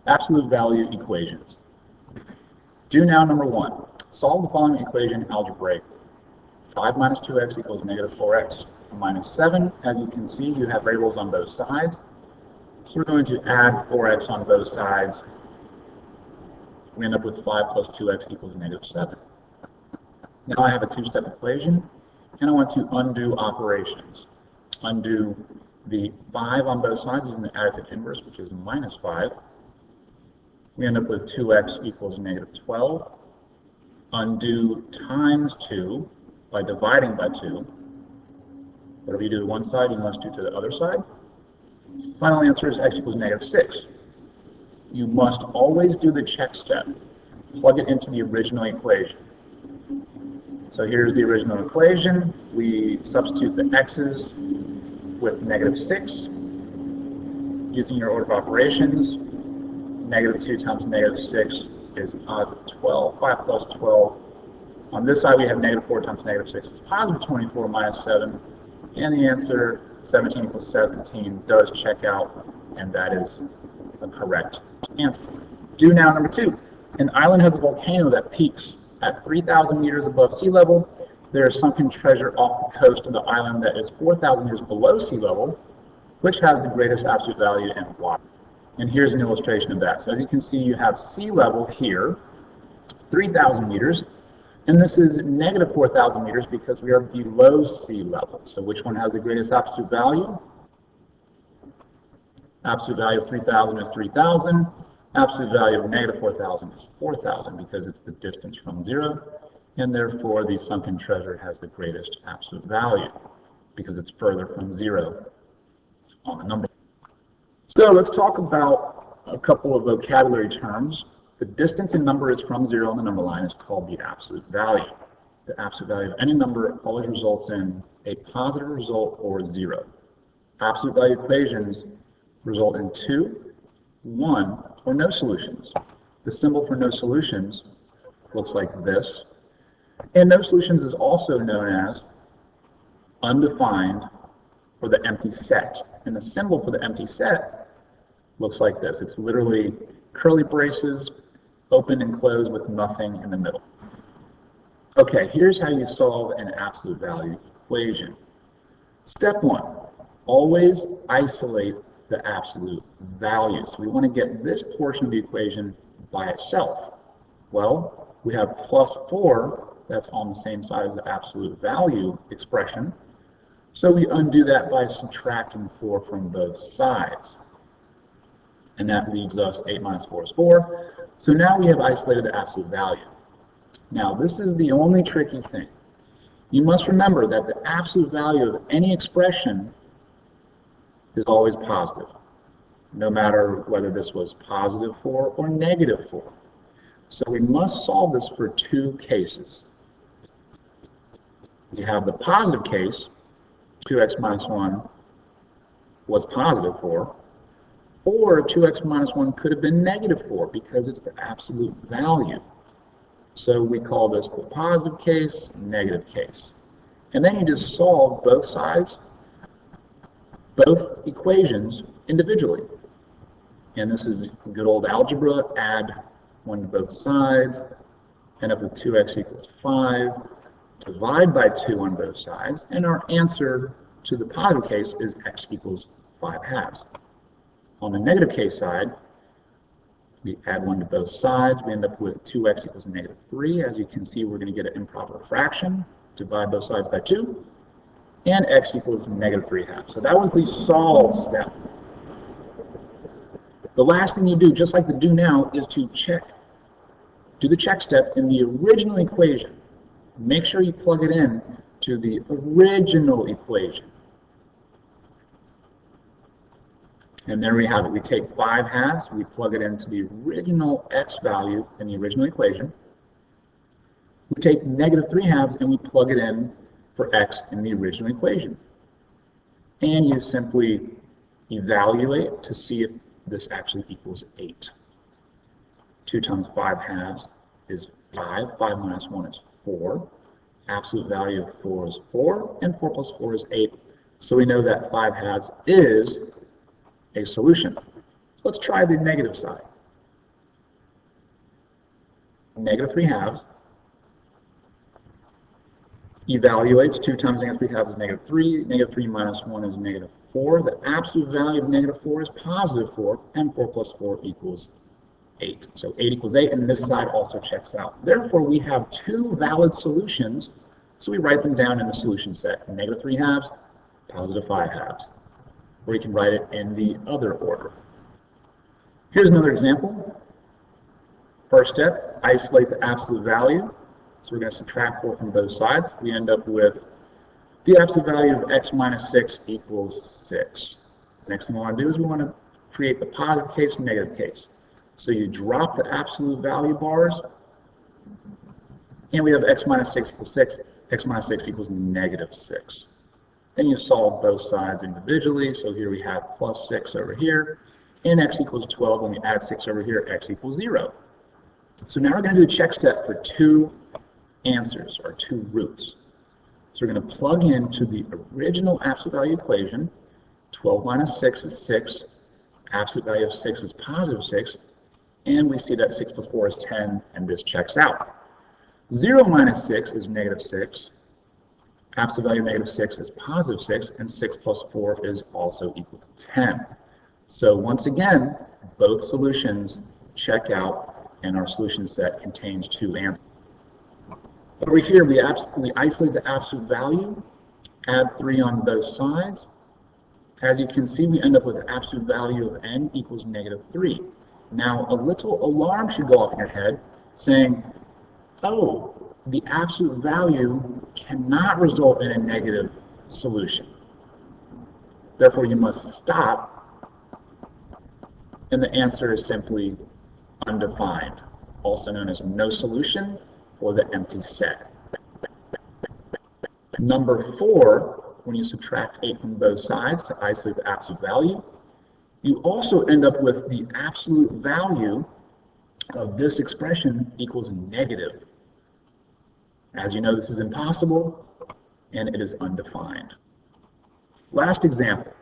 Absolute value equations. Do now number 1. Solve the following equation algebraically. 5 minus 2x equals negative 4x minus 7. As you can see, you have variables on both sides. So we're going to add 4x on both sides. We end up with 5 plus 2x equals negative 7. Now I have a two-step equation, and I want to undo operations. Undo the 5 on both sides using the additive inverse, which is minus 5. We end up with 2x equals negative 12. Undo times 2 by dividing by 2. Whatever you do to one side, you must do to the other side. Final answer is x equals negative 6. You must always do the check step. Plug it into the original equation. So here's the original equation. We substitute the x's with negative 6. Using your order of operations, negative 2 times negative 6 is positive 12. 5 plus 12. On this side, we have negative 4 times negative 6 is positive 24 minus 7. And the answer, 17 equals 17, does check out, and that is the correct answer. Do now number 2. An island has a volcano that peaks at 3,000 meters above sea level. There is sunken treasure off the coast of the island that is 4,000 meters below sea level, which has the greatest absolute value and why. And here's an illustration of that. So as you can see, you have sea level here, 3,000 meters, and this is negative 4,000 meters because we are below sea level. So which one has the greatest absolute value? Absolute value of 3,000 is 3,000. Absolute value of negative 4,000 is 4,000 because it's the distance from 0, and therefore the sunken treasure has the greatest absolute value because it's further from 0 on the number. So let's talk about a couple of vocabulary terms. The distance in number is from 0 on the number line is called the absolute value. The absolute value of any number always results in a positive result or 0. Absolute value equations result in 2, 1, or no solutions. The symbol for no solutions looks like this. And no solutions is also known as undefined or the empty set. And the symbol for the empty set looks like this. It's literally curly braces, open and closed with nothing in the middle. Okay, here's how you solve an absolute value equation. Step 1, always isolate the absolute value. So we want to get this portion of the equation by itself. Well, we have plus 4, that's on the same side as the absolute value expression. So we undo that by subtracting 4 from both sides. And that leaves us 8 minus 4 is 4. So now we have isolated the absolute value. Now this is the only tricky thing. You must remember that the absolute value of any expression is always positive, no matter whether this was positive 4 or negative 4. So we must solve this for 2 cases. You have the positive case, 2x minus 1 was positive 4, or 2x minus 1 could have been negative 4 because it's the absolute value. So we call this the positive case, negative case. And then you just solve both sides, both equations individually. And this is good old algebra. Add 1 to both sides, end up with 2x equals 5. Divide by 2 on both sides, and our answer to the positive case is x equals 5 halves. On the negative case side, we add 1 to both sides. We end up with 2x equals negative 3. As you can see, we're going to get an improper fraction. Divide both sides by 2. And x equals negative 3 halves. So that was the solve step. The last thing you do, just like the do now, is to check. Do the check step in the original equation. Make sure you plug it in to the original equation. And there we have it. We take 5 halves, we plug it into the original x value in the original equation. We take negative 3 halves and we plug it in for x in the original equation. And you simply evaluate to see if this actually equals 8. 2 times 5 halves is 5. 5 minus 1 is 4. Absolute value of 4 is 4, and 4 plus 4 is 8. So we know that 5 halves is a solution. Let's try the negative side. negative 3 halves, evaluates 2 times negative 3 halves is negative 3, negative 3 minus 1 is negative 4. The absolute value of negative 4 is positive 4, and 4 plus 4 equals 8. So 8 equals 8, and this side also checks out. Therefore, we have 2 valid solutions, so we write them down in the solution set. Negative 3 halves, positive 5 halves. Or you can write it in the other order. Here's another example. First step, isolate the absolute value. So we're going to subtract 4 from both sides. We end up with the absolute value of x minus 6 equals 6. Next thing we want to do is we want to create the positive case and negative case. So you drop the absolute value bars, and we have x minus 6 equals 6. X minus 6 equals negative 6. Then you solve both sides individually. So here we have plus 6 over here, and x equals 12. When we add 6 over here, x equals 0. So now we're going to do the check step for 2 answers, or 2 roots. So we're going to plug into the original absolute value equation. 12 minus 6 is 6. Absolute value of 6 is positive 6. And we see that 6 plus 4 is 10, and this checks out. 0 minus 6 is negative 6. Absolute value of negative 6 is positive 6, and 6 plus 4 is also equal to 10. So once again, both solutions check out, and our solution set contains 2 answers. Over here, we isolate the absolute value, add 3 on both sides. As you can see, we end up with the absolute value of n equals negative 3. Now, a little alarm should go off in your head saying, oh, the absolute value cannot result in a negative solution. Therefore, you must stop, and the answer is simply undefined, also known as no solution or the empty set. Number 4, when you subtract 8 from both sides to isolate the absolute value, you also end up with the absolute value of this expression equals negative. As you know, this is impossible, and it is undefined. Last example.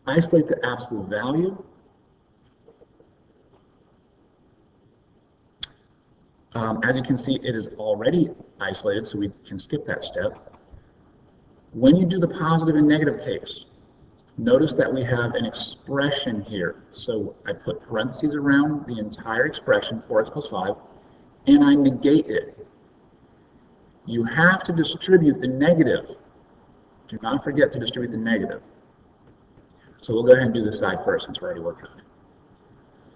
Isolate the absolute value. As you can see, it is already isolated, so we can skip that step. When you do the positive and negative case, notice that we have an expression here. So I put parentheses around the entire expression, 4x plus 5, and I negate it. You have to distribute the negative. Do not forget to distribute the negative. So we'll go ahead and do this side first since we're already working on it.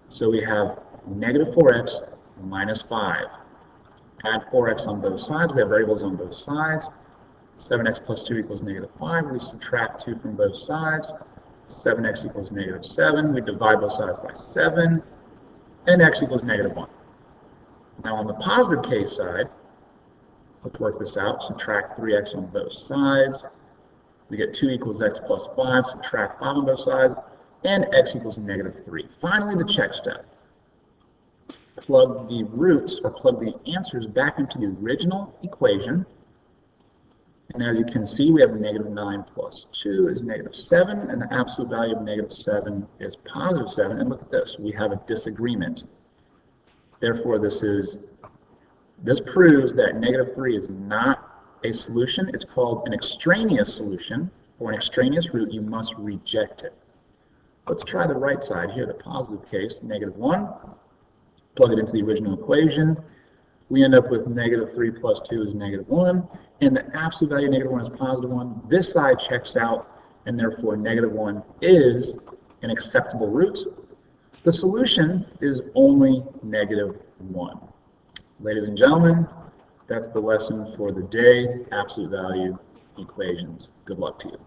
So we have negative 4x minus 5. Add 4x on both sides. We have variables on both sides. 7x plus 2 equals negative 5. We subtract 2 from both sides. 7x equals negative 7. We divide both sides by 7. And x equals negative 1. Now on the positive case side, let's work this out. Subtract 3x on both sides. We get 2 equals x plus 5. Subtract 5 on both sides. And x equals negative 3. Finally, the check step. Plug the roots, or plug the answers, back into the original equation. And as you can see, we have negative 9 plus 2 is negative 7, and the absolute value of negative 7 is positive 7. And look at this, we have a disagreement. Therefore, this proves that negative 3 is not a solution. It's called an extraneous solution, or an extraneous root. You must reject it. Let's try the right side here, the positive case, negative 1. Plug it into the original equation. We end up with negative 3 plus 2 is negative 1, and the absolute value of negative 1 is positive 1. This side checks out, and therefore negative 1 is an acceptable root. The solution is only negative 1. Ladies and gentlemen, that's the lesson for the day, absolute value equations. Good luck to you.